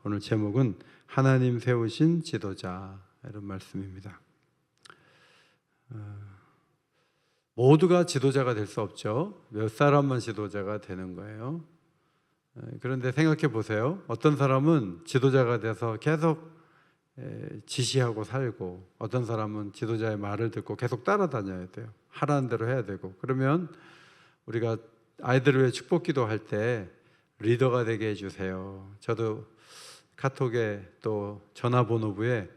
오늘 제목은 하나님 세우신 지도자, 이런 말씀입니다. 모두가 지도자가 될 수 없죠. 몇 사람만 지도자가 되는 거예요. 그런데 생각해 보세요. 어떤 사람은 지도자가 돼서 계속 지시하고 살고, 어떤 사람은 지도자의 말을 듣고 계속 따라다녀야 돼요. 하라는 대로 해야 되고. 그러면 우리가 아이들을 위해 축복 기도할 때 리더가 되게 해주세요. 저도 카톡에 또 전화번호부에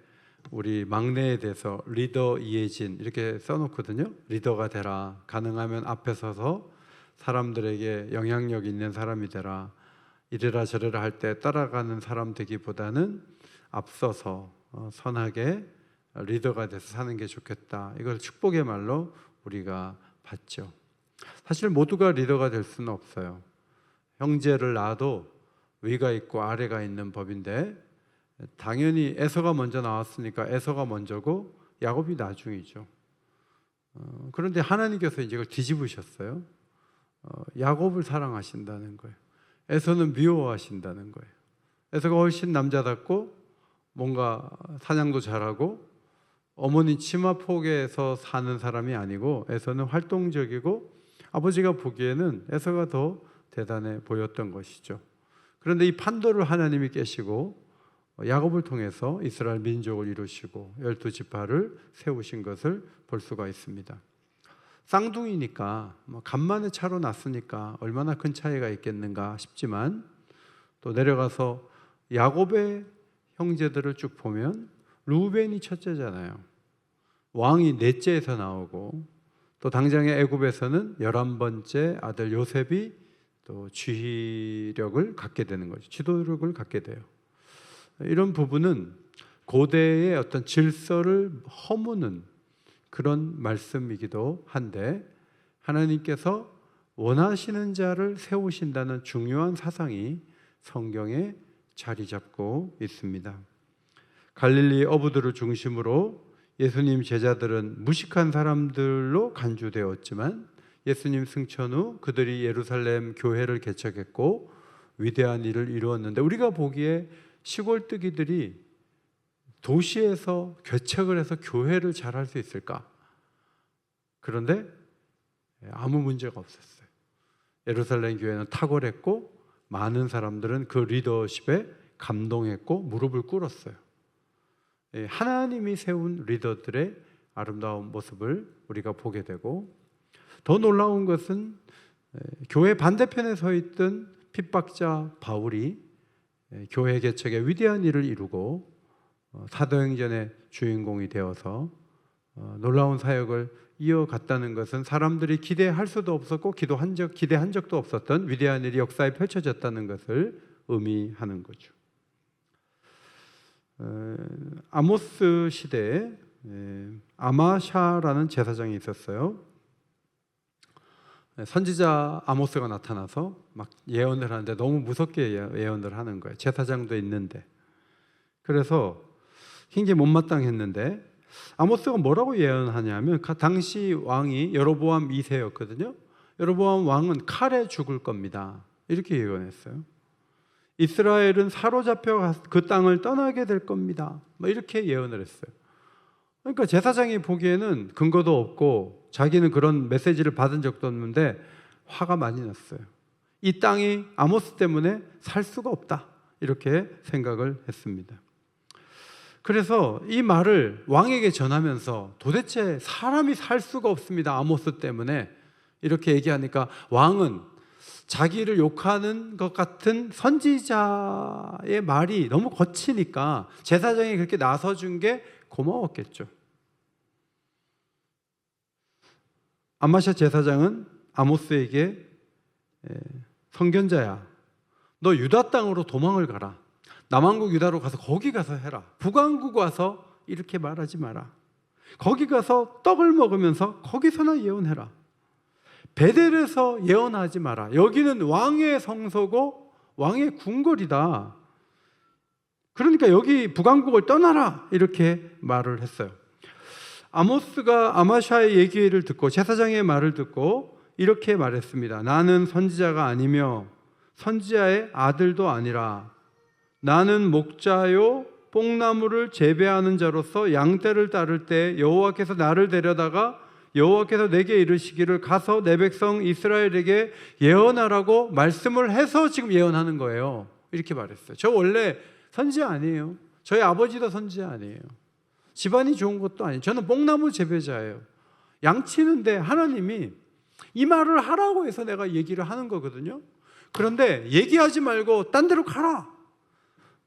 우리 막내에 대해서 리더 이혜진 이렇게 써놓거든요. 리더가 되라. 가능하면 앞에 서서 사람들에게 영향력 있는 사람이 되라. 이래라 저래라 할 때 따라가는 사람 되기보다는 앞서서 선하게 리더가 돼서 사는 게 좋겠다. 이걸 축복의 말로 우리가 받죠. 사실 모두가 리더가 될 수는 없어요. 형제를 낳아도 위가 있고 아래가 있는 법인데, 당연히 에서가 먼저 나왔으니까 에서가 먼저고 야곱이 나중이죠. 그런데 하나님께서 이제 이걸 뒤집으셨어요. 야곱을 사랑하신다는 거예요. 에서는 미워하신다는 거예요. 에서가 훨씬 남자답고 뭔가 사냥도 잘하고 어머니 치마 폭에서 사는 사람이 아니고, 에서는 활동적이고 아버지가 보기에는 에서가 더 대단해 보였던 것이죠. 그런데 이 판도를 하나님이 깨시고 야곱을 통해서 이스라엘 민족을 이루시고 12지파를 세우신 것을 볼 수가 있습니다. 쌍둥이니까 간만에 차로 났으니까 얼마나 큰 차이가 있겠는가 싶지만, 또 내려가서 야곱의 형제들을 쭉 보면 루벤이 첫째잖아요. 왕이 넷째에서 나오고, 또 당장의 애굽에서는 11번째 아들 요셉이 또 지휘력을 갖게 되는 거죠. 지도력을 갖게 돼요. 이런 부분은 고대의 어떤 질서를 허무는 그런 말씀이기도 한데, 하나님께서 원하시는 자를 세우신다는 중요한 사상이 성경에 자리 잡고 있습니다. 갈릴리 어부들을 중심으로 예수님 제자들은 무식한 사람들로 간주되었지만, 예수님 승천 후 그들이 예루살렘 교회를 개척했고 위대한 일을 이루었는데, 우리가 보기에 시골뜨기들이 도시에서 개척을 해서 교회를 잘할 수 있을까? 그런데 아무 문제가 없었어요. 예루살렘 교회는 탁월했고 많은 사람들은 그 리더십에 감동했고 무릎을 꿇었어요. 하나님이 세운 리더들의 아름다운 모습을 우리가 보게 되고, 더 놀라운 것은 교회 반대편에 서 있던 핍박자 바울이 교회 개척에 위대한 일을 이루고 사도행전의 주인공이 되어서 놀라운 사역을 이어갔다는 것은 사람들이 기대할 수도 없었고 기대한 적도 없었던 위대한 일이 역사에 펼쳐졌다는 것을 의미하는 거죠. 아모스 시대에 아마샤라는 제사장이 있었어요. 선지자 아모스가 나타나서 막 예언을 하는데 너무 무섭게 예언을 하는 거예요. 제사장도 있는데. 그래서 굉장히 못마땅했는데, 아모스가 뭐라고 예언하냐면, 당시 왕이 여로보암 2세였거든요. 여로보암 왕은 칼에 죽을 겁니다. 이렇게 예언했어요. 이스라엘은 사로잡혀 그 땅을 떠나게 될 겁니다. 이렇게 예언을 했어요. 그러니까 제사장이 보기에는 근거도 없고 자기는 그런 메시지를 받은 적도 없는데 화가 많이 났어요. 이 땅이 아모스 때문에 살 수가 없다, 이렇게 생각을 했습니다. 그래서 이 말을 왕에게 전하면서 도대체 사람이 살 수가 없습니다, 아모스 때문에, 이렇게 얘기하니까 왕은 자기를 욕하는 것 같은 선지자의 말이 너무 거치니까 제사장이 그렇게 나서준 게 고마웠겠죠. 아마샤 제사장은 아모스에게 선견자야, 너 유다 땅으로 도망을 가라. 남왕국 유다로 가서 거기 가서 해라. 북왕국 와서 이렇게 말하지 마라. 거기 가서 떡을 먹으면서 거기서나 예언해라. 베델에서 예언하지 마라. 여기는 왕의 성소고 왕의 궁궐이다. 그러니까 여기 북왕국을 떠나라, 이렇게 말을 했어요. 아모스가 아마샤의 얘기를 듣고, 제사장의 말을 듣고 이렇게 말했습니다. 나는 선지자가 아니며 선지자의 아들도 아니라 나는 목자요 뽕나무를 재배하는 자로서 양떼를 따를 때 여호와께서 나를 데려다가 여호와께서 내게 이르시기를 가서 내 백성 이스라엘에게 예언하라고 말씀을 해서 지금 예언하는 거예요. 이렇게 말했어요. 저 원래 선지자 아니에요. 저희 아버지도 선지자 아니에요. 집안이 좋은 것도 아니에요. 저는 뽕나무 재배자예요. 양치는데 하나님이 이 말을 하라고 해서 내가 얘기를 하는 거거든요. 그런데 얘기하지 말고 딴 데로 가라.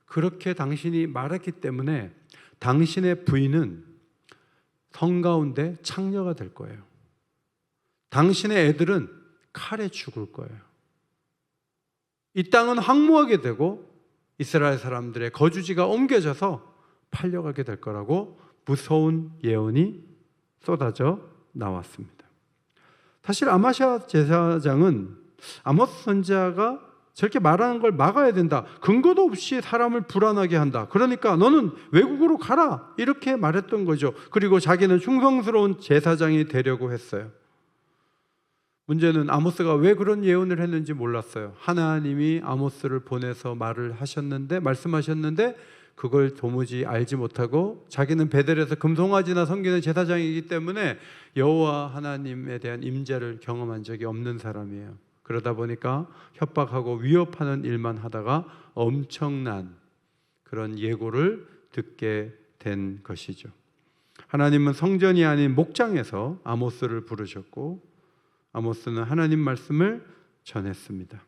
그렇게 당신이 말했기 때문에 당신의 부인은 성 가운데 창녀가 될 거예요. 당신의 애들은 칼에 죽을 거예요. 이 땅은 황무하게 되고 이스라엘 사람들의 거주지가 옮겨져서 팔려가게 될 거라고 무서운 예언이 쏟아져 나왔습니다. 사실 아마샤 제사장은 아모스 선지자가 저렇게 말하는 걸 막아야 된다. 근거도 없이 사람을 불안하게 한다. 그러니까 너는 외국으로 가라. 이렇게 말했던 거죠. 그리고 자기는 충성스러운 제사장이 되려고 했어요. 문제는 아모스가 왜 그런 예언을 했는지 몰랐어요. 하나님이 아모스를 보내서 말씀하셨는데 그걸 도무지 알지 못하고 자기는 베델에서 금송아지나 섬기는 제사장이기 때문에 여호와 하나님에 대한 임재를 경험한 적이 없는 사람이에요. 그러다 보니까 협박하고 위협하는 일만 하다가 엄청난 그런 예고를 듣게 된 것이죠. 하나님은 성전이 아닌 목장에서 아모스를 부르셨고 아모스는 하나님 말씀을 전했습니다.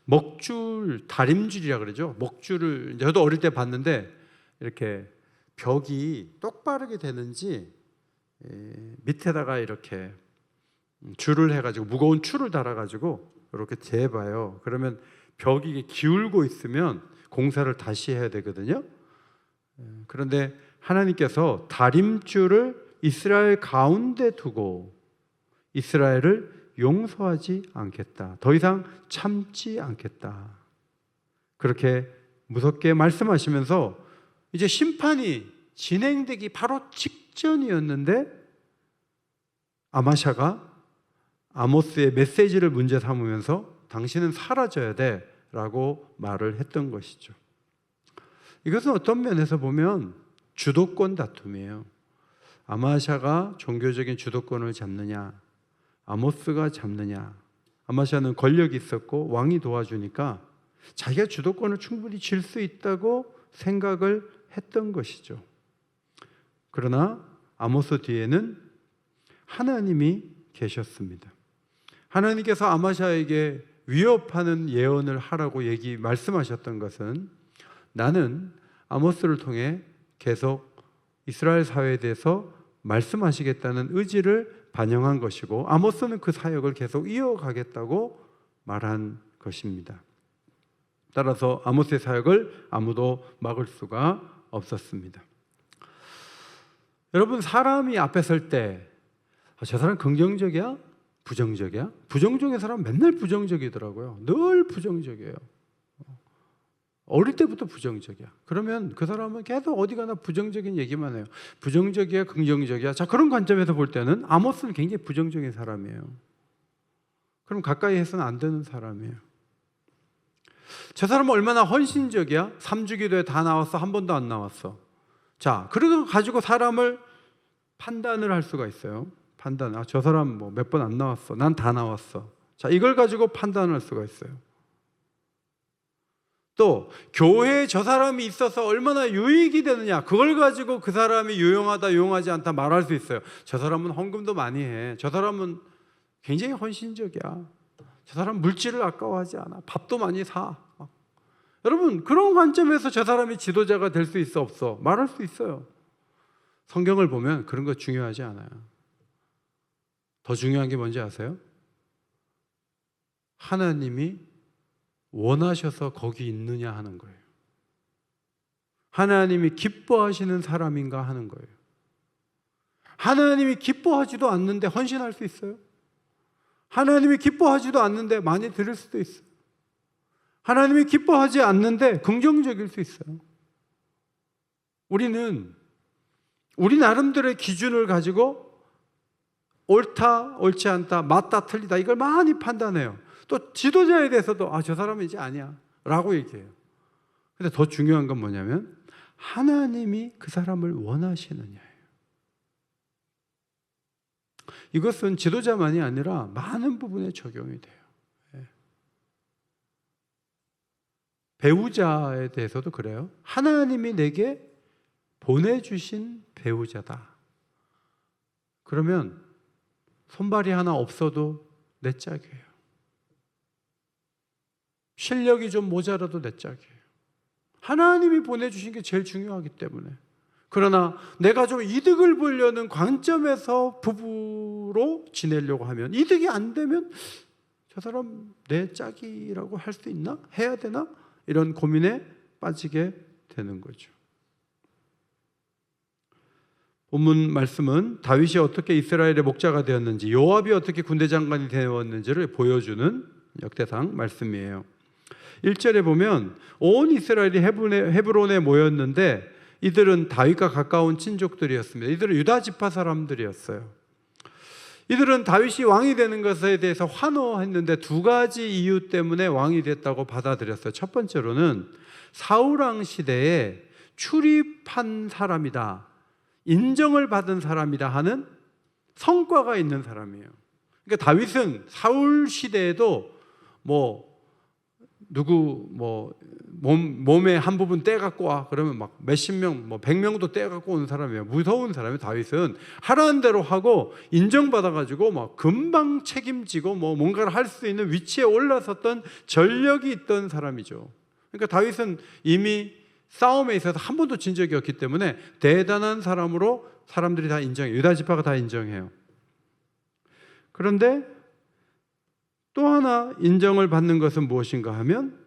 먹줄, 다림줄이라 그러죠. 먹줄을 저도 어릴 때 봤는데 이렇게 벽이 똑바르게 되는지 밑에다가 이렇게 줄을 해가지고 무거운 줄을 달아가지고 이렇게 재봐요. 그러면 벽이 기울고 있으면 공사를 다시 해야 되거든요. 그런데 하나님께서 다림줄을 이스라엘 가운데 두고 이스라엘을 용서하지 않겠다. 더 이상 참지 않겠다. 그렇게 무섭게 말씀하시면서 이제 심판이 진행되기 바로 직전이었는데 아마샤가 아모스의 메시지를 문제 삼으면서 당신은 사라져야 돼 라고 말을 했던 것이죠. 이것은 어떤 면에서 보면 주도권 다툼이에요. 아마샤가 종교적인 주도권을 잡느냐 아모스가 잡느냐. 아마샤는 권력이 있었고 왕이 도와주니까 자기가 주도권을 충분히 쥘 수 있다고 생각을 했던 것이죠. 그러나 아모스 뒤에는 하나님이 계셨습니다. 하나님께서 아마샤에게 위협하는 예언을 하라고 말씀하셨던 것은 나는 아모스를 통해 계속 이스라엘 사회에 대해서 말씀하시겠다는 의지를 반영한 것이고 아모스는 그 사역을 계속 이어가겠다고 말한 것입니다. 따라서 아모스의 사역을 아무도 막을 수가 없었습니다. 여러분, 사람이 앞에 설 때 저 사람 긍정적이야? 부정적이야? 부정적인 사람은 맨날 부정적이더라고요. 늘 부정적이에요. 어릴 때부터 부정적이야. 그러면 그 사람은 계속 어디 가나 부정적인 얘기만 해요. 부정적이야, 긍정적이야. 자, 그런 관점에서 볼 때는 아모스는 굉장히 부정적인 사람이에요. 그럼 가까이 해서는 안 되는 사람이에요. 저 사람은 얼마나 헌신적이야? 3주기도에 다 나왔어? 한 번도 안 나왔어? 자, 그래도 가지고 사람을 판단을 할 수가 있어요. 저 사람 뭐 몇 번 안 나왔어. 난 다 나왔어. 자, 이걸 가지고 판단할 수가 있어요. 또 교회에 저 사람이 있어서 얼마나 유익이 되느냐, 그걸 가지고 그 사람이 유용하다 유용하지 않다 말할 수 있어요. 저 사람은 헌금도 많이 해. 저 사람은 굉장히 헌신적이야. 저 사람 물질을 아까워하지 않아. 밥도 많이 사. 여러분, 그런 관점에서 저 사람이 지도자가 될 수 있어 없어? 말할 수 있어요. 성경을 보면 그런 거 중요하지 않아요. 더 중요한 게 뭔지 아세요? 하나님이 원하셔서 거기 있느냐 하는 거예요. 하나님이 기뻐하시는 사람인가 하는 거예요. 하나님이 기뻐하지도 않는데 헌신할 수 있어요? 하나님이 기뻐하지도 않는데 많이 드릴 수도 있어요. 하나님이 기뻐하지 않는데 긍정적일 수 있어요. 우리는 우리 나름대로의 기준을 가지고 옳다, 옳지 않다, 맞다, 틀리다 이걸 많이 판단해요. 또 지도자에 대해서도 저 사람은 이제 아니야 라고 얘기해요. 근데 더 중요한 건 뭐냐면 하나님이 그 사람을 원하시느냐예요. 이것은 지도자만이 아니라 많은 부분에 적용이 돼요. 배우자에 대해서도 그래요. 하나님이 내게 보내주신 배우자다. 그러면 손발이 하나 없어도 내 짝이에요. 실력이 좀 모자라도 내 짝이에요. 하나님이 보내주신 게 제일 중요하기 때문에. 그러나 내가 좀 이득을 보려는 관점에서 부부로 지내려고 하면, 이득이 안 되면 저 사람 내 짝이라고 할 수 있나? 해야 되나? 이런 고민에 빠지게 되는 거죠. 본문 말씀은 다윗이 어떻게 이스라엘의 목자가 되었는지, 요압이 어떻게 군대 장관이 되었는지를 보여주는 역대상 말씀이에요. 1절에 보면 온 이스라엘이 헤브론에 모였는데 이들은 다윗과 가까운 친족들이었습니다. 이들은 유다 지파 사람들이었어요. 이들은 다윗이 왕이 되는 것에 대해서 환호했는데 두 가지 이유 때문에 왕이 됐다고 받아들였어요. 첫 번째로는 사울왕 시대에 출입한 사람이다, 인정을 받은 사람이다 하는 성과가 있는 사람이에요. 그러니까 다윗은 사울 시대에도 누구 몸에 한 부분 떼갖고 와 그러면 막 몇십 명, 100명도 떼갖고 오는 사람이에요. 무서운 사람이에요. 다윗은 하라는 대로 하고 인정받아가지고 막 금방 책임지고 뭔가를 할 수 있는 위치에 올라섰던 전력이 있던 사람이죠. 그러니까 다윗은 이미 싸움에 있어서 한 번도 진 적이 없기 때문에 대단한 사람으로 사람들이 다 인정해요. 유다 지파가 다 인정해요. 그런데 또 하나 인정을 받는 것은 무엇인가 하면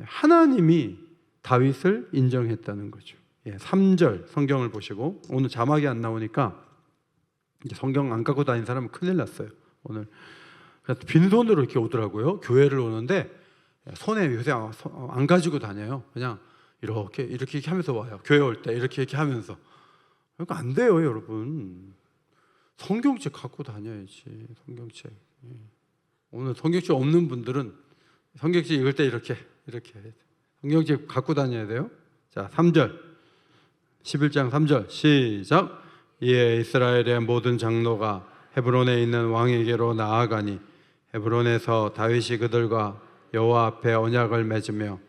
하나님이 다윗을 인정했다는 거죠. 3절 성경을 보시고, 오늘 자막이 안 나오니까 이제 성경 안 갖고 다니는 사람은 큰일 났어요. 오늘 빈손으로 이렇게 오더라고요. 교회를 오는데 손에 요새 안 가지고 다녀요. 그냥 이렇게 하면서 와요. 교회 올 때 이렇게 하면서. 그러니까 안 돼요, 여러분. 성경책 갖고 다녀야지. 성경책. 오늘 성경책 없는 분들은 성경책 읽을 때 이렇게 성경책 갖고 다녀야 돼요. 자, 3절 11장 3절 시작. 이에 이스라엘의 모든 장로가 헤브론에 있는 왕에게로 나아가니 헤브론에서 다윗이 그들과 여호와 앞에 언약을 맺으며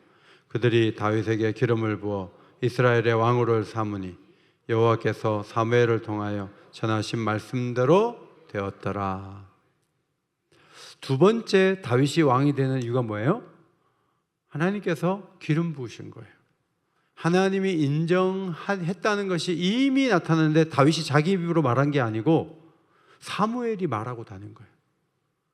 그들이 다윗에게 기름을 부어 이스라엘의 왕으로 삼으니 여호와께서 사무엘을 통하여 전하신 말씀대로 되었더라. 두 번째 다윗이 왕이 되는 이유가 뭐예요? 하나님께서 기름 부으신 거예요. 하나님이 인정했다는 것이 이미 나타났는데 다윗이 자기 입으로 말한 게 아니고 사무엘이 말하고 다닌 거예요.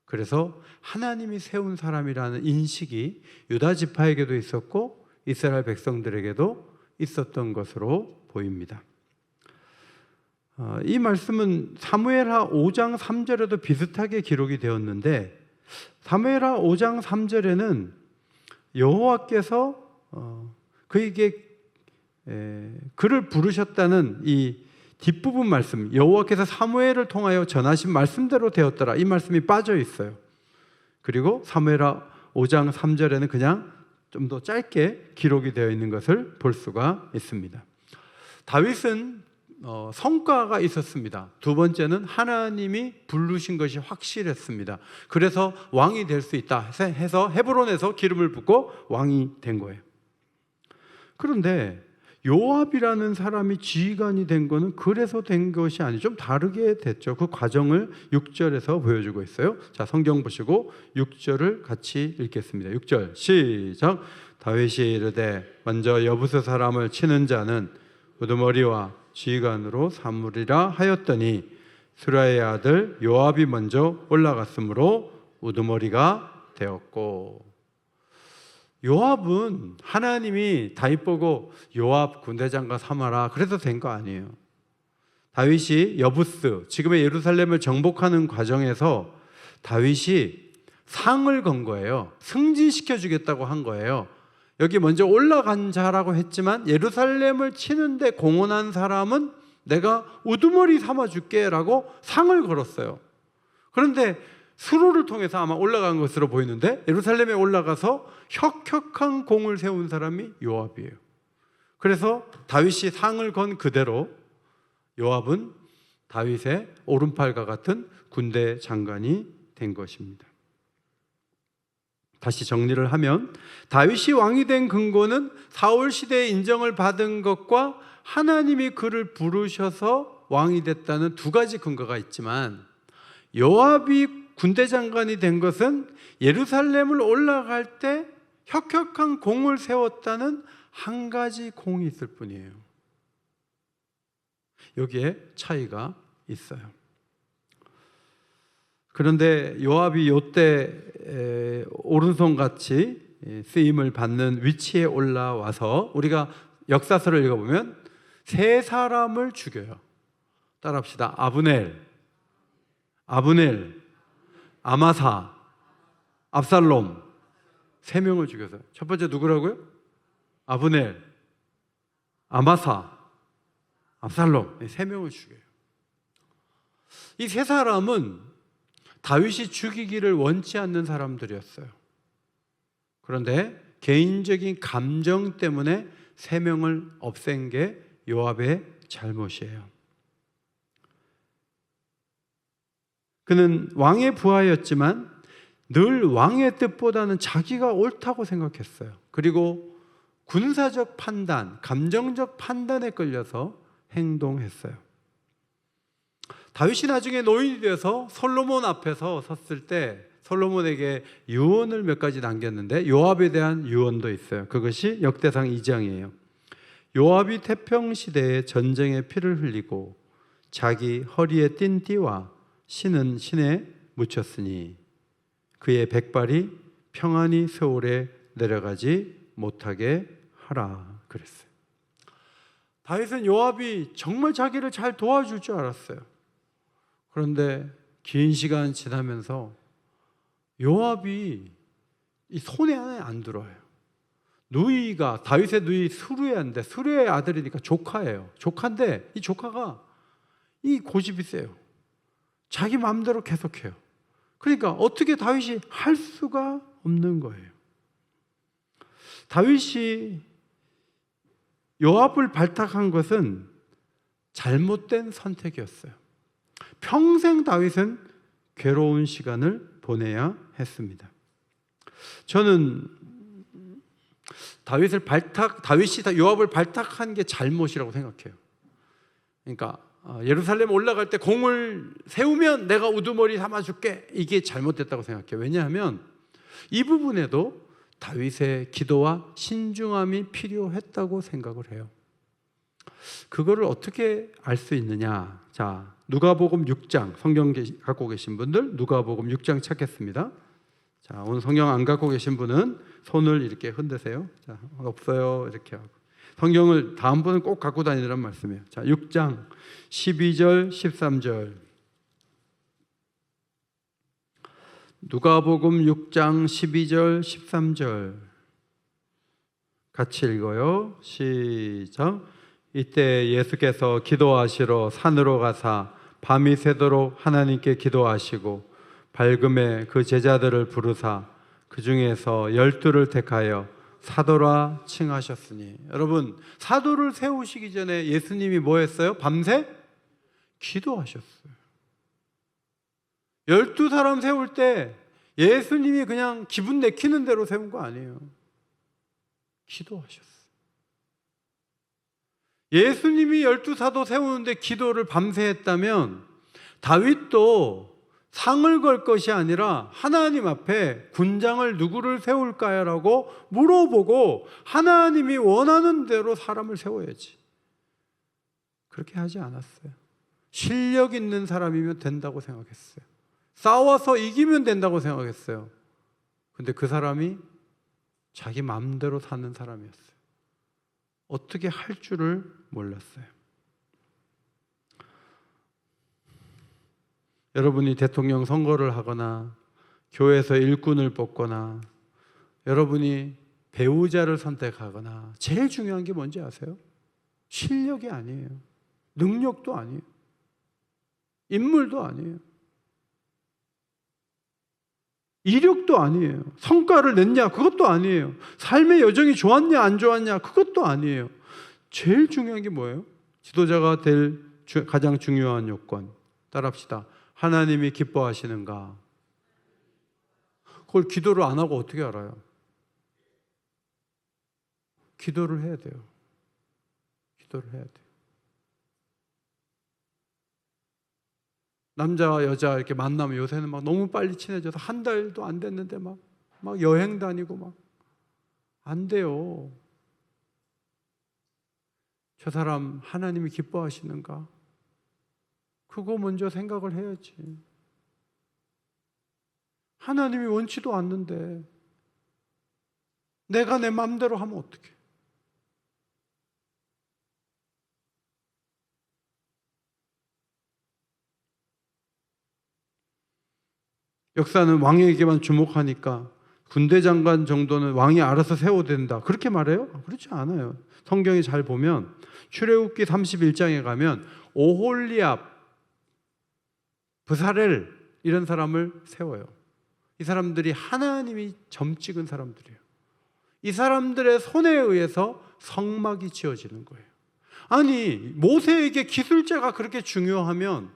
그래서 하나님이 세운 사람이라는 인식이 유다 지파에게도 있었고 이스라엘 백성들에게도 있었던 것으로 보입니다. 이 말씀은 사무엘하 5장 3절에도 비슷하게 기록이 되었는데, 사무엘하 5장 3절에는 여호와께서 그에게 그를 부르셨다는 이 뒷부분 말씀, 여호와께서 사무엘을 통하여 전하신 말씀대로 되었더라, 이 말씀이 빠져 있어요. 그리고 사무엘하 5장 3절에는 그냥 좀 더 짧게 기록이 되어 있는 것을 볼 수가 있습니다. 다윗은 성과가 있었습니다. 두 번째는 하나님이 부르신 것이 확실했습니다. 그래서 왕이 될 수 있다 해서 헤브론에서 기름을 붓고 왕이 된 거예요. 그런데 요압이라는 사람이 지휘관이 된 거는 그래서 된 것이 아니죠. 좀 다르게 됐죠. 그 과정을 6절에서 보여주고 있어요. 자, 성경 보시고 6절을 같이 읽겠습니다. 6절 시작. 다윗이 이르되 먼저 여부스 사람을 치는 자는 우두머리와 지휘관으로 삼으리라 하였더니 스루야의 아들 요압이 먼저 올라갔으므로 우두머리가 되었고. 요압은 하나님이 다윗 보고 요압 군대장관 삼아라 그래서 된 거 아니에요. 다윗이 여부스, 지금의 예루살렘을 정복하는 과정에서 다윗이 상을 건 거예요. 승진시켜 주겠다고 한 거예요. 여기 먼저 올라간 자라고 했지만 예루살렘을 치는데 공헌한 사람은 내가 우두머리 삼아줄게 라고 상을 걸었어요. 그런데 수로를 통해서 아마 올라간 것으로 보이는데, 예루살렘에 올라가서 혁혁한 공을 세운 사람이 요압이에요. 그래서 다윗이 상을 건 그대로 요압은 다윗의 오른팔과 같은 군대 장관이 된 것입니다. 다시 정리를 하면 다윗이 왕이 된 근거는 사울 시대의 인정을 받은 것과 하나님이 그를 부르셔서 왕이 됐다는 두 가지 근거가 있지만, 요압이 군대 장관이 된 것은 예루살렘을 올라갈 때 혁혁한 공을 세웠다는 한 가지 공이 있을 뿐이에요. 여기에 차이가 있어요. 그런데 요압이 요때 오른손같이 쓰임을 받는 위치에 올라와서 우리가 역사서를 읽어보면 세 사람을 죽여요. 따라합시다. 아브넬, 아마사, 압살롬, 세 명을 죽여서. 첫 번째 누구라고요? 아브넬, 아마사, 압살롬, 세 명을 죽여요. 이 세 사람은 다윗이 죽이기를 원치 않는 사람들이었어요. 그런데 개인적인 감정 때문에 세 명을 없앤 게 요압의 잘못이에요. 그는 왕의 부하였지만 늘 왕의 뜻보다는 자기가 옳다고 생각했어요. 그리고 군사적 판단, 감정적 판단에 끌려서 행동했어요. 다윗이 나중에 노인이 되어서 솔로몬 앞에서 섰을 때 솔로몬에게 유언을 몇 가지 남겼는데, 요압에 대한 유언도 있어요. 그것이 역대상 2장이에요. 요압이 태평시대에 전쟁에 피를 흘리고 자기 허리에 띤 띠와 신은 신에 묻혔으니 그의 백발이 평안히 세월에 내려가지 못하게 하라 그랬어요. 다윗은 요압이 정말 자기를 잘 도와줄 줄 알았어요. 그런데 긴 시간 지나면서 요압이 이 손에 안에 안 들어요. 누이가, 다윗의 누이 수르야인데, 수르야의 아들이니까 조카예요. 조카인데 이 조카가 이 고집이 세요. 자기 마음대로 계속해요. 그러니까 어떻게 다윗이 할 수가 없는 거예요. 다윗이 요압을 발탁한 것은 잘못된 선택이었어요. 평생 다윗은 괴로운 시간을 보내야 했습니다. 저는 다윗이 요압을 발탁한 게 잘못이라고 생각해요. 그러니까 예루살렘 올라갈 때 공을 세우면 내가 우두머리 삼아줄게, 이게 잘못됐다고 생각해요. 왜냐하면 이 부분에도 다윗의 기도와 신중함이 필요했다고 생각을 해요. 그거를 어떻게 알 수 있느냐? 자, 누가복음 6장, 성경 갖고 계신 분들 누가복음 6장 찾겠습니다. 자, 오늘 성경 안 갖고 계신 분은 손을 이렇게 흔드세요. 자, 없어요, 이렇게 하고. 성경을 다음번은 꼭 갖고 다니라는 말씀이에요. 자, 6장 12절 13절. 누가복음 6장 12절 13절 같이 읽어요. 시작. 이때 예수께서 기도하시러 산으로 가사 밤이 새도록 하나님께 기도하시고 밝음에 그 제자들을 부르사 그 중에서 12를 택하여 사도라 칭하셨으니. 여러분, 사도를 세우시기 전에 예수님이 뭐 했어요? 밤새 기도하셨어요. 12사람 세울 때 예수님이 그냥 기분 내키는 대로 세운 거 아니에요. 기도하셨어요. 예수님이 12사도 세우는데 기도를 밤새 했다면 다윗도 상을 걸 것이 아니라 하나님 앞에 군장을 누구를 세울까라고 물어보고 하나님이 원하는 대로 사람을 세워야지. 그렇게 하지 않았어요. 실력 있는 사람이면 된다고 생각했어요. 싸워서 이기면 된다고 생각했어요. 근데 그 사람이 자기 마음대로 사는 사람이었어요. 어떻게 할 줄을 몰랐어요. 여러분이 대통령 선거를 하거나 교회에서 일꾼을 뽑거나 여러분이 배우자를 선택하거나 제일 중요한 게 뭔지 아세요? 실력이 아니에요. 능력도 아니에요. 인물도 아니에요. 이력도 아니에요. 성과를 냈냐? 그것도 아니에요. 삶의 여정이 좋았냐 안 좋았냐? 그것도 아니에요. 제일 중요한 게 뭐예요? 지도자가 될 가장 중요한 요건, 따라합시다. 하나님이 기뻐하시는가? 그걸 기도를 안 하고 어떻게 알아요? 기도를 해야 돼요. 기도를 해야 돼요. 남자 여자 이렇게 만나면 요새는 막 너무 빨리 친해져서 한 달도 안 됐는데 막 여행 다니고 막 안 돼요. 저 사람 하나님이 기뻐하시는가? 그거 먼저 생각을 해야지. 하나님이 원치도 않는데 내가 내 마음대로 하면 어떡해? 역사는 왕에게만 주목하니까 군대 장관 정도는 왕이 알아서 세워야 된다, 그렇게 말해요? 그렇지 않아요. 성경에 잘 보면 출애굽기 31장에 가면 오홀리압, 브사렐 이런 사람을 세워요. 이 사람들이 하나님이 점 찍은 사람들이에요. 이 사람들의 손에 의해서 성막이 지어지는 거예요. 아니, 모세에게 기술자가 그렇게 중요하면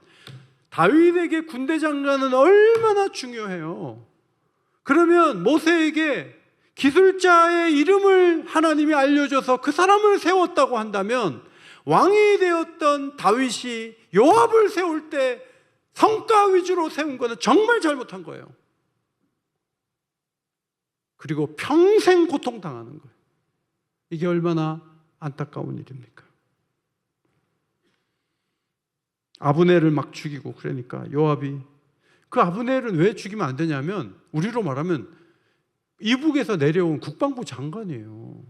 다윗에게 군대 장관은 얼마나 중요해요. 그러면 모세에게 기술자의 이름을 하나님이 알려줘서 그 사람을 세웠다고 한다면 왕이 되었던 다윗이 요압을 세울 때 성과 위주로 세운 거는 정말 잘못한 거예요. 그리고 평생 고통당하는 거예요. 이게 얼마나 안타까운 일입니까? 아브넬을 막 죽이고, 그러니까 요압이, 그 아브넬은 왜 죽이면 안 되냐면 우리로 말하면 이북에서 내려온 국방부 장관이에요.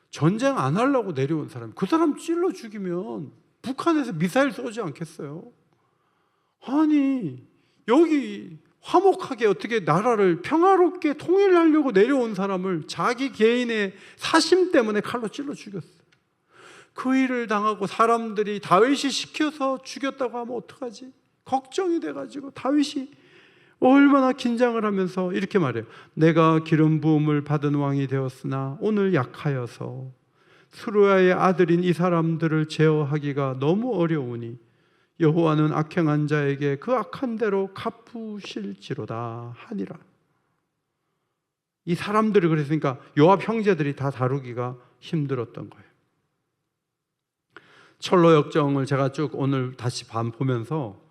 전쟁 안 하려고 내려온 사람, 그 사람 찔러 죽이면 북한에서 미사일 쏘지 않겠어요? 아니, 여기 화목하게 어떻게 나라를 평화롭게 통일하려고 내려온 사람을 자기 개인의 사심 때문에 칼로 찔러 죽였어요. 그 일을 당하고 사람들이 다윗이 시켜서 죽였다고 하면 어떡하지? 걱정이 돼가지고 다윗이 얼마나 긴장을 하면서 이렇게 말해요. 내가 기름 부음을 받은 왕이 되었으나 오늘 약하여서 수르야의 아들인 이 사람들을 제어하기가 너무 어려우니 여호와는 악행한 자에게 그 악한 대로 갚으실지로다 하니라. 이 사람들이 그랬으니까 요압 형제들이 다 다루기가 힘들었던 거예요. 철로 역정을 제가 쭉 오늘 다시 보면서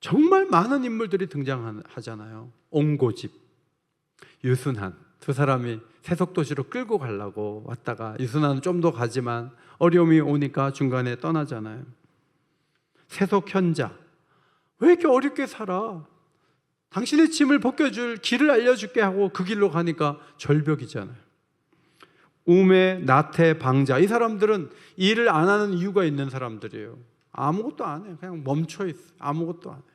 정말 많은 인물들이 등장하잖아요. 옹고집, 유순한, 두 사람이 세속도시로 끌고 가려고 왔다가 유순한은 좀 더 가지만 어려움이 오니까 중간에 떠나잖아요. 세속현자, 왜 이렇게 어렵게 살아? 당신의 짐을 벗겨줄 길을 알려줄게 하고 그 길로 가니까 절벽이잖아요. 우메, 나태, 방자, 이 사람들은 일을 안 하는 이유가 있는 사람들이에요. 아무것도 안 해요. 그냥 멈춰 있어요. 아무것도 안 해요.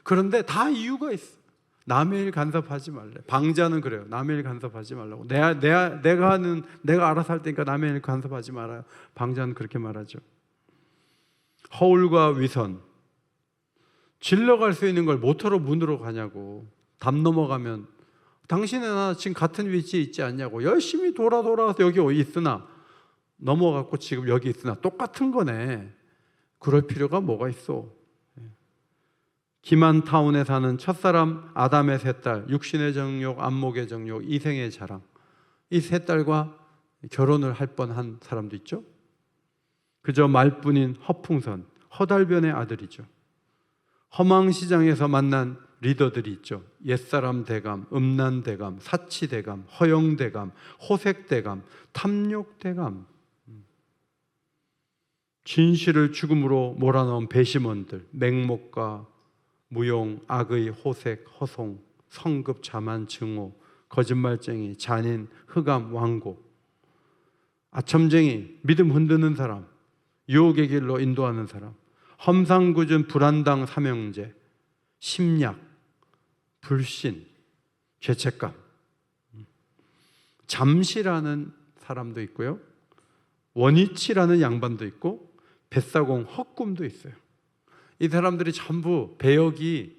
그런데 다 이유가 있어. 남의 일 간섭하지 말래. 방자는 그래요. 남의 일 간섭하지 말라고. 내가 알아서 할 테니까 남의 일 간섭하지 말아요. 방자는 그렇게 말하죠. 허울과 위선, 질러갈 수 있는 걸 모터로 문으로 가냐고. 담 넘어가면 당신이나 지금 같은 위치에 있지 않냐고. 열심히 돌아서 여기 있으나, 넘어갔고 지금 여기 있으나 똑같은 거네. 그럴 필요가 뭐가 있어. 기만타운에 사는 첫사람 아담의 세 딸, 육신의 정욕, 안목의 정욕, 이생의 자랑, 이 세 딸과 결혼을 할 뻔한 사람도 있죠. 그저 말뿐인 허풍선, 허달변의 아들이죠. 허망시장에서 만난 리더들이 있죠. 옛사람 대감, 음란 대감, 사치 대감, 허영 대감, 호색 대감, 탐욕 대감, 진실을 죽음으로 몰아넣은 배심원들, 맹목과 무용, 악의, 호색, 허송, 성급, 자만, 증오, 거짓말쟁이, 잔인, 흑암, 완고, 아첨쟁이, 믿음 흔드는 사람, 유혹의 길로 인도하는 사람, 험상궂은 불안당 삼형제, 심약, 불신, 죄책감, 잠시라는 사람도 있고요, 원위치라는 양반도 있고, 뱃사공, 헛꿈도 있어요. 이 사람들이 전부 배역이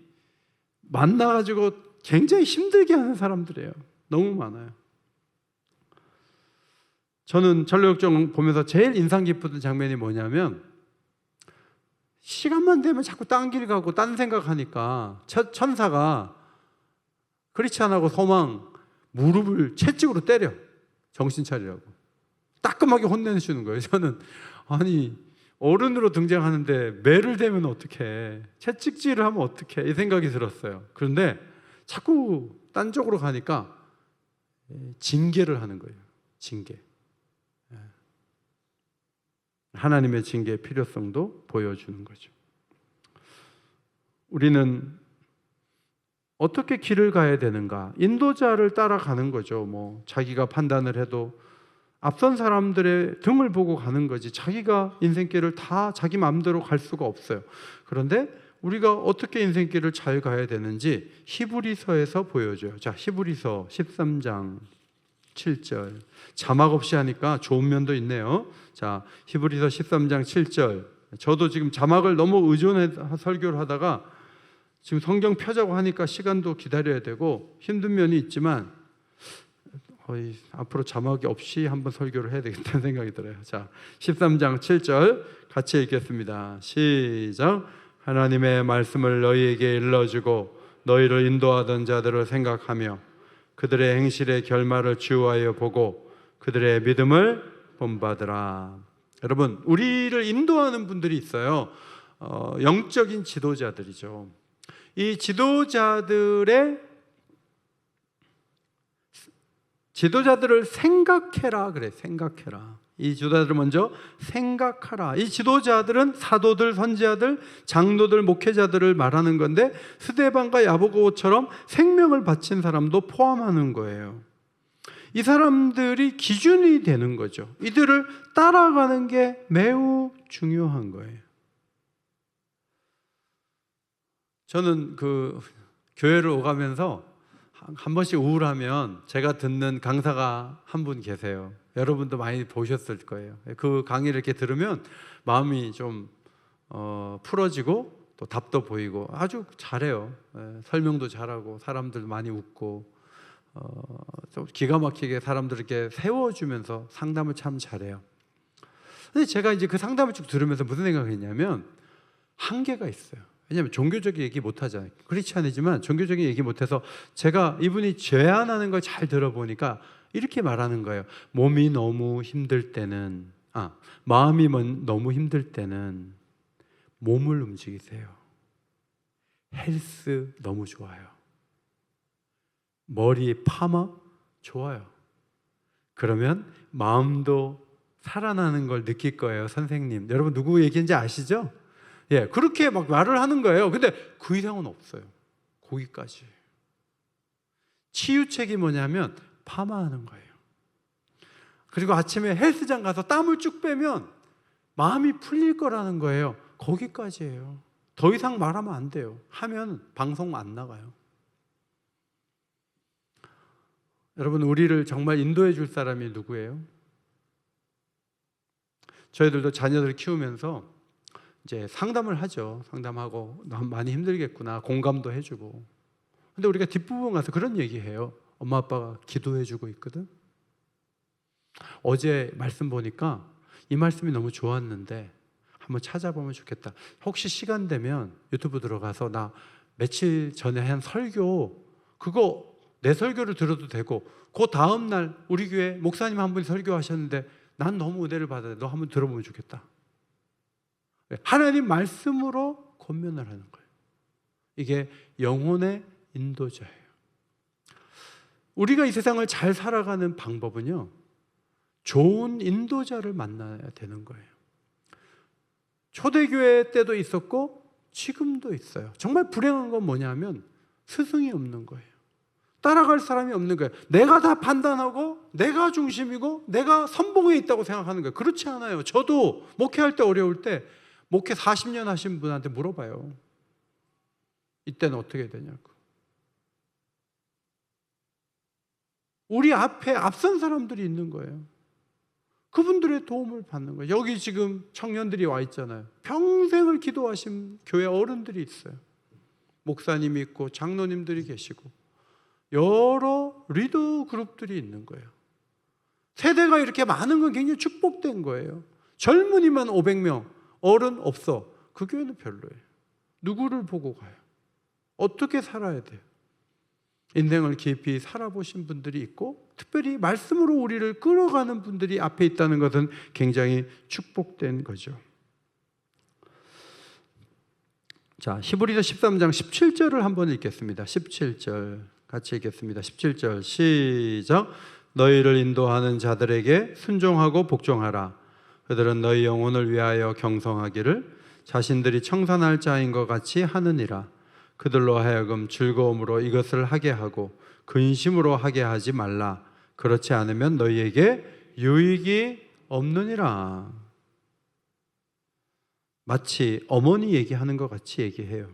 만나가지고 굉장히 힘들게 하는 사람들이에요. 너무 많아요. 저는 전로역정 보면서 제일 인상 깊은 장면이 뭐냐면, 시간만 되면 자꾸 딴 길 가고 딴 생각하니까 천사가 크리스찬하고 소망 무릎을 채찍으로 때려. 정신 차리라고. 따끔하게 혼내주는 거예요. 저는 아니, 어른으로 등장하는데 매를 대면 어떡해, 채찍질을 하면 어떡해, 이 생각이 들었어요. 그런데 자꾸 딴 쪽으로 가니까 징계를 하는 거예요. 징계. 하나님의 징계의 필요성도 보여주는 거죠. 우리는 어떻게 길을 가야 되는가? 인도자를 따라가는 거죠. 자기가 판단을 해도 앞선 사람들의 등을 보고 가는 거지, 자기가 인생길을 다 자기 마음대로 갈 수가 없어요. 그런데 우리가 어떻게 인생길을 잘 가야 되는지 히브리서에서 보여줘요. 자, 히브리서 13장 7절. 자막 없이 하니까 좋은 면도 있네요. 자, 히브리서 13장 7절. 저도 지금 자막을 너무 의존해서 설교를 하다가 지금 성경 펴자고 하니까 시간도 기다려야 되고 힘든 면이 있지만 앞으로 자막이 없이 한번 설교를 해야 되겠다는 생각이 들어요. 자, 13장 7절 같이 읽겠습니다. 시작. 하나님의 말씀을 너희에게 일러주고 너희를 인도하던 자들을 생각하며 그들의 행실의 결말을 주의하여 보고 그들의 믿음을 본받으라. 여러분, 우리를 인도하는 분들이 있어요. 영적인 지도자들이죠. 이 지도자들을 생각해라 그래. 생각해라. 이 지도자들을 먼저 생각하라. 이 지도자들은 사도들, 선지자들, 장로들, 목회자들을 말하는 건데, 스데반과 야고보처럼 생명을 바친 사람도 포함하는 거예요. 이 사람들이 기준이 되는 거죠. 이들을 따라가는 게 매우 중요한 거예요. 저는 교회를 오가면서 한 번씩 우울하면 제가 듣는 강사가 한 분 계세요. 여러분도 많이 보셨을 거예요. 그 강의를 이렇게 들으면 마음이 좀 풀어지고 또 답도 보이고 아주 잘해요. 설명도 잘하고 사람들 많이 웃고 좀 기가 막히게 사람들 이렇게 세워주면서 상담을 참 잘해요. 근데 제가 이제 그 상담을 쭉 들으면서 무슨 생각했냐면, 한계가 있어요. 왜냐하면 종교적인 얘기 못하잖아요. 크리스찬이지만 종교적인 얘기 못해서 제가 이분이 제안하는 걸 잘 들어보니까 이렇게 말하는 거예요. 몸이 너무 힘들 때는, 마음이 너무 힘들 때는 몸을 움직이세요. 헬스 너무 좋아요. 머리 파마 좋아요. 그러면 마음도 살아나는 걸 느낄 거예요. 선생님, 여러분 누구 얘기인지 아시죠? 예, 그렇게 막 말을 하는 거예요. 근데 그 이상은 없어요. 거기까지. 치유책이 뭐냐면 파마하는 거예요. 그리고 아침에 헬스장 가서 땀을 쭉 빼면 마음이 풀릴 거라는 거예요. 거기까지예요. 더 이상 말하면 안 돼요. 하면 방송 안 나가요. 여러분, 우리를 정말 인도해 줄 사람이 누구예요? 저희들도 자녀들을 키우면서 이제 상담을 하죠. 상담하고 너 많이 힘들겠구나, 공감도 해주고. 근데 우리가 뒷부분 가서 그런 얘기해요. 엄마 아빠가 기도해주고 있거든. 어제 말씀 보니까 이 말씀이 너무 좋았는데 한번 찾아보면 좋겠다. 혹시 시간 되면 유튜브 들어가서 나 며칠 전에 한 설교, 그거 내 설교를 들어도 되고, 그 다음 날 우리 교회 목사님 한 분이 설교하셨는데 난 너무 은혜를 받아요. 너 한번 들어보면 좋겠다. 하나님 말씀으로 권면을 하는 거예요. 이게 영혼의 인도자예요. 우리가 이 세상을 잘 살아가는 방법은요, 좋은 인도자를 만나야 되는 거예요. 초대교회 때도 있었고 지금도 있어요. 정말 불행한 건 뭐냐면 스승이 없는 거예요. 따라갈 사람이 없는 거예요. 내가 다 판단하고 내가 중심이고 내가 선봉에 있다고 생각하는 거예요. 그렇지 않아요. 저도 목회할 때 어려울 때 목회 40년 하신 분한테 물어봐요. 이때는 어떻게 되냐고. 우리 앞에 앞선 사람들이 있는 거예요. 그분들의 도움을 받는 거예요. 여기 지금 청년들이 와 있잖아요. 평생을 기도하신 교회 어른들이 있어요. 목사님이 있고 장로님들이 계시고 여러 리더 그룹들이 있는 거예요. 세대가 이렇게 많은 건 굉장히 축복된 거예요. 젊은이만 500명, 어른 없어. 그 교회는 별로예요. 누구를 보고 가요? 어떻게 살아야 돼요? 인생을 깊이 살아보신 분들이 있고 특별히 말씀으로 우리를 끌어가는 분들이 앞에 있다는 것은 굉장히 축복된 거죠. 자, 히브리서 13장 17절을 한번 읽겠습니다. 17절 같이 읽겠습니다. 17절 시작. 너희를 인도하는 자들에게 순종하고 복종하라. 그들은 너희 영혼을 위하여 경성하기를 자신들이 청산할 자인 것 같이 하느니라. 그들로 하여금 즐거움으로 이것을 하게 하고 근심으로 하게 하지 말라. 그렇지 않으면 너희에게 유익이 없느니라. 마치 어머니 얘기하는 것 같이 얘기해요.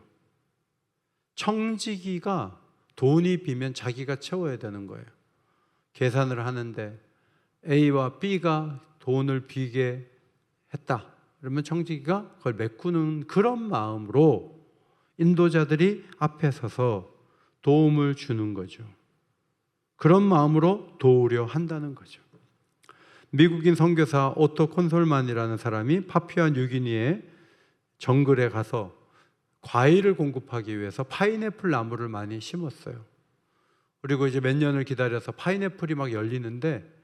청지기가 돈이 비면 자기가 채워야 되는 거예요. 계산을 하는데 A와 B가 돈을 비게 했다. 그러면 청지기가 그걸 메꾸는 그런 마음으로 인도자들이 앞에 서서 도움을 주는 거죠. 그런 마음으로 도우려 한다는 거죠. 미국인 선교사 오토 콘솔만이라는 사람이 파푸아 뉴기니에 정글에 가서 과일을 공급하기 위해서 파인애플 나무를 많이 심었어요. 그리고 이제 몇 년을 기다려서 파인애플이 막 열리는데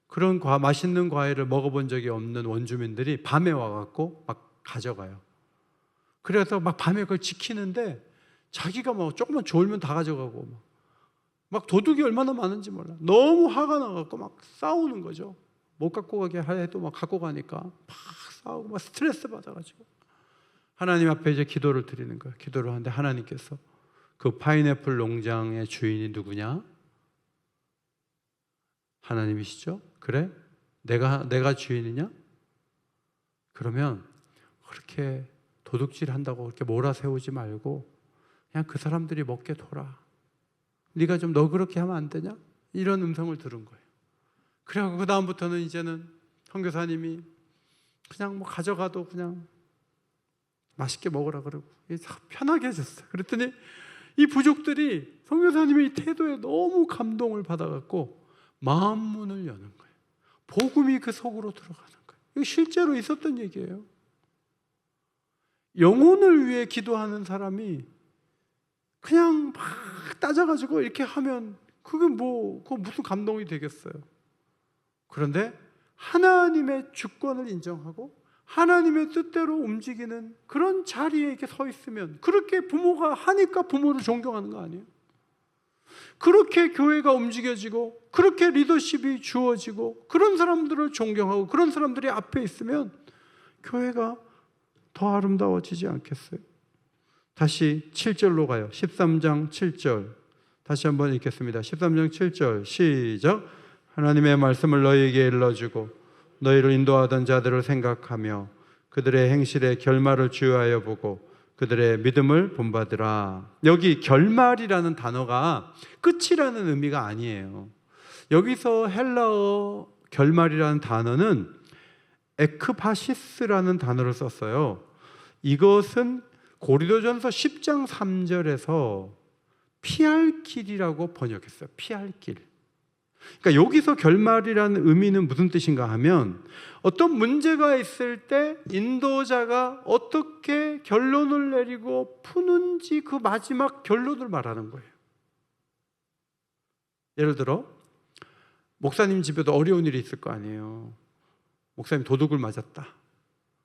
그런 맛있는 과일을 먹어본 적이 없는 원주민들이 밤에 와갖고 막 가져가요. 그래서 막 밤에 그걸 지키는데 자기가 뭐 조금만 졸면 다 가져가고 막 도둑이 얼마나 많은지 몰라. 너무 화가 나갖고 막 싸우는 거죠. 못 갖고 가게 해도 막 갖고 가니까 막 싸우고 막 스트레스 받아가지고 하나님 앞에 이제 기도를 드리는 거예요. 기도를 하는데 하나님께서 그 파인애플 농장의 주인이 누구냐? 하나님이시죠? 그래? 내가 주인이냐? 그러면 그렇게 도둑질 한다고 그렇게 몰아세우지 말고 그냥 그 사람들이 먹게 둬라. 네가 좀 너그럽게 하면 안 되냐? 이런 음성을 들은 거예요. 그래갖고 그 다음부터는 이제는 선교사님이 그냥 뭐 가져가도 그냥 맛있게 먹으라 그러고 편하게 해줬어요. 그랬더니 이 부족들이 선교사님의 이 태도에 너무 감동을 받아갖고 마음 문을 여는 거예요. 복음이 그 속으로 들어가는 거예요. 이거 실제로 있었던 얘기예요. 영혼을 위해 기도하는 사람이 그냥 막 따져가지고 이렇게 하면 그거 무슨 감동이 되겠어요. 그런데 하나님의 주권을 인정하고 하나님의 뜻대로 움직이는 그런 자리에 이렇게 서 있으면 그렇게 부모가 하니까 부모를 존경하는 거 아니에요? 그렇게 교회가 움직여지고 그렇게 리더십이 주어지고 그런 사람들을 존경하고 그런 사람들이 앞에 있으면 교회가 더 아름다워지지 않겠어요? 다시 7절로 가요. 13장 7절 다시 한번 읽겠습니다. 13장 7절 시작. 하나님의 말씀을 너희에게 일러주고 너희를 인도하던 자들을 생각하며 그들의 행실의 결말을 주의하여 보고 그들의 믿음을 본받으라. 여기 결말이라는 단어가 끝이라는 의미가 아니에요. 여기서 헬라어 결말이라는 단어는 에크파시스라는 단어를 썼어요. 이것은 고린도전서 10장 3절에서 피할 길이라고 번역했어요. 피할 길. 그러니까 여기서 결말이라는 의미는 무슨 뜻인가 하면 어떤 문제가 있을 때 인도자가 어떻게 결론을 내리고 푸는지 그 마지막 결론을 말하는 거예요. 예를 들어 목사님 집에도 어려운 일이 있을 거 아니에요. 목사님 도둑을 맞았다.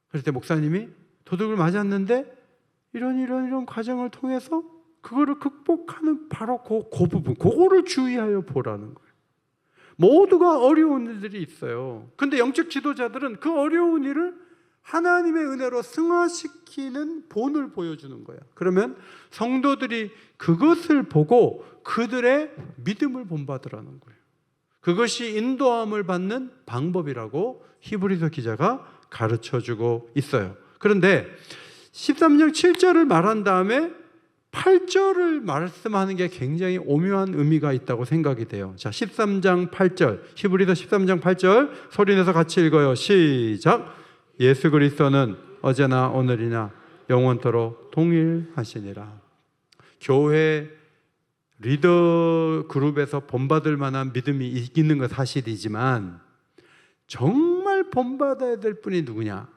그럴 때 목사님이 도둑을 맞았는데 이런 과정을 통해서 그거를 극복하는 바로 그 부분, 그거를 주의하여 보라는 거예요. 모두가 어려운 일들이 있어요. 근데 영적 지도자들은 그 어려운 일을 하나님의 은혜로 승화시키는 본을 보여주는 거예요. 그러면 성도들이 그것을 보고 그들의 믿음을 본받으라는 거예요. 그것이 인도함을 받는 방법이라고 히브리서 기자가 가르쳐주고 있어요. 그런데 13장 7절을 말한 다음에 8절을 말씀하는 게 굉장히 오묘한 의미가 있다고 생각이 돼요. 자, 13장 8절, 히브리서 13장 8절 소리내서 같이 읽어요. 시작. 예수 그리스도는 어제나 오늘이나 영원토록 동일하시니라. 교회 리더 그룹에서 본받을 만한 믿음이 있는 건 사실이지만 정말 본받아야 될 분이 누구냐?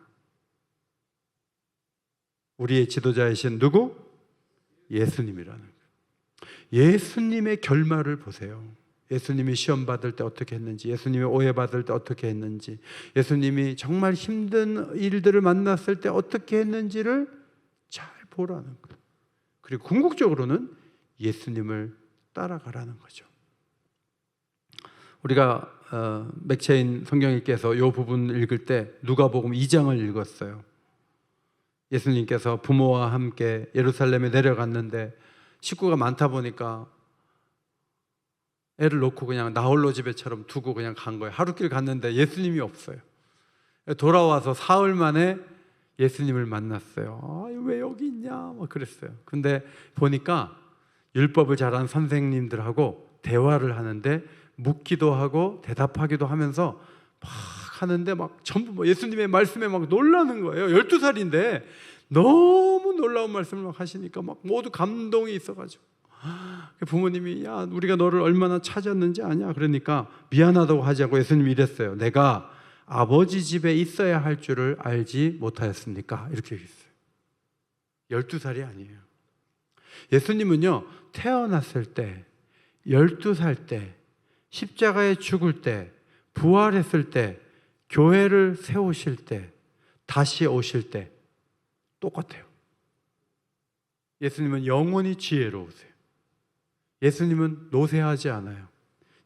우리의 지도자이신 누구? 예수님이라는 거예요. 예수님의 결말을 보세요. 예수님이 시험 받을 때 어떻게 했는지, 예수님이 오해 받을 때 어떻게 했는지, 예수님이 정말 힘든 일들을 만났을 때 어떻게 했는지를 잘 보라는 거예요. 그리고 궁극적으로는 예수님을 따라가라는 거죠. 우리가 맥체인 성경님께서 이 부분 읽을 때 누가복음 2장을 읽었어요. 예수님께서 부모와 함께 예루살렘에 내려갔는데 식구가 많다 보니까 애를 놓고 그냥 나홀로 집에처럼 두고 그냥 간 거예요. 하루길 갔는데 예수님이 없어요. 돌아와서 사흘 만에 예수님을 만났어요. 아, 왜 여기 있냐? 막 그랬어요. 근데 보니까 율법을 잘하는 선생님들하고 대화를 하는데 묻기도 하고 대답하기도 하면서 막 하는데 막 전부 예수님의 말씀에 막 놀라는 거예요. 12살인데 너무 놀라운 말씀을 막 하시니까 막 모두 감동이 있어가지고 부모님이 야 우리가 너를 얼마나 찾았는지 아냐? 그러니까 미안하다고 하지 않고 예수님이 이랬어요. 내가 아버지 집에 있어야 할 줄을 알지 못하였습니까? 이렇게 얘기했어요. 12살이 아니에요. 예수님은요 태어났을 때 12살 때 십자가에 죽을 때 부활했을 때 교회를 세우실 때 다시 오실 때 똑같아요. 예수님은 영원히 지혜로우세요. 예수님은 노쇠하지 않아요.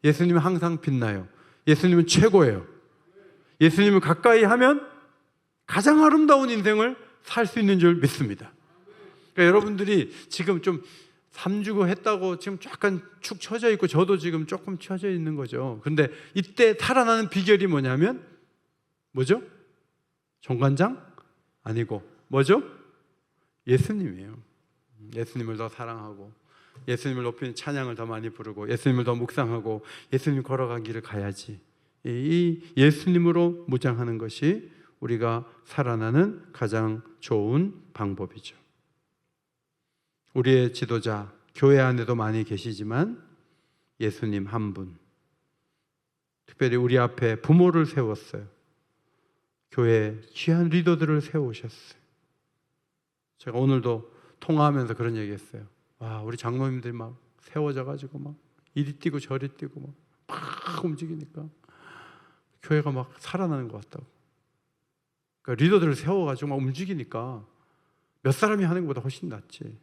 예수님은 항상 빛나요. 예수님은 최고예요. 예수님을 가까이 하면 가장 아름다운 인생을 살 수 있는 줄 믿습니다. 그러니까 여러분들이 지금 좀 삼주고 했다고 지금 약간 축 처져 있고 저도 지금 조금 처져 있는 거죠. 그런데 이때 살아나는 비결이 뭐냐면 뭐죠? 정관장? 아니고 뭐죠? 예수님이에요. 예수님을 더 사랑하고 예수님을 높이는 찬양을 더 많이 부르고 예수님을 더 묵상하고 예수님 걸어간 길을 가야지. 이 예수님으로 무장하는 것이 우리가 살아나는 가장 좋은 방법이죠. 우리의 지도자, 교회 안에도 많이 계시지만 예수님 한 분, 특별히 우리 앞에 부모를 세웠어요. 교회 귀한 리더들을 세우셨어요. 제가 오늘도 통화하면서 그런 얘기했어요. 와, 우리 장로님들이 막 세워져가지고 막 이리 뛰고 저리 뛰고 막 움직이니까 교회가 막 살아나는 것 같다고. 그러니까 리더들을 세워가지고 막 움직이니까 몇 사람이 하는 것보다 훨씬 낫지.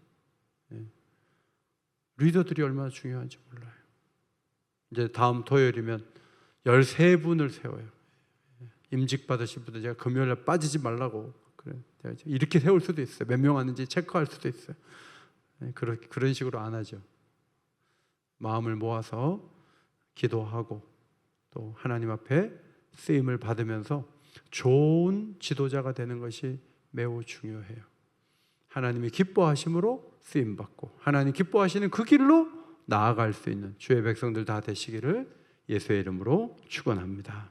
리더들이 얼마나 중요한지 몰라요. 이제 다음 토요일이면 13분을 세워요. 임직 받으실 분들 제가 금요일에 빠지지 말라고 그래. 이렇게 세울 수도 있어요. 몇 명 왔는지 체크할 수도 있어요. 그런 식으로 안 하죠. 마음을 모아서 기도하고 또 하나님 앞에 쓰임을 받으면서 좋은 지도자가 되는 것이 매우 중요해요. 하나님이 기뻐하심으로 쓰임받고 하나님 기뻐하시는 그 길로 나아갈 수 있는 주의 백성들 다 되시기를 예수의 이름으로 축원합니다.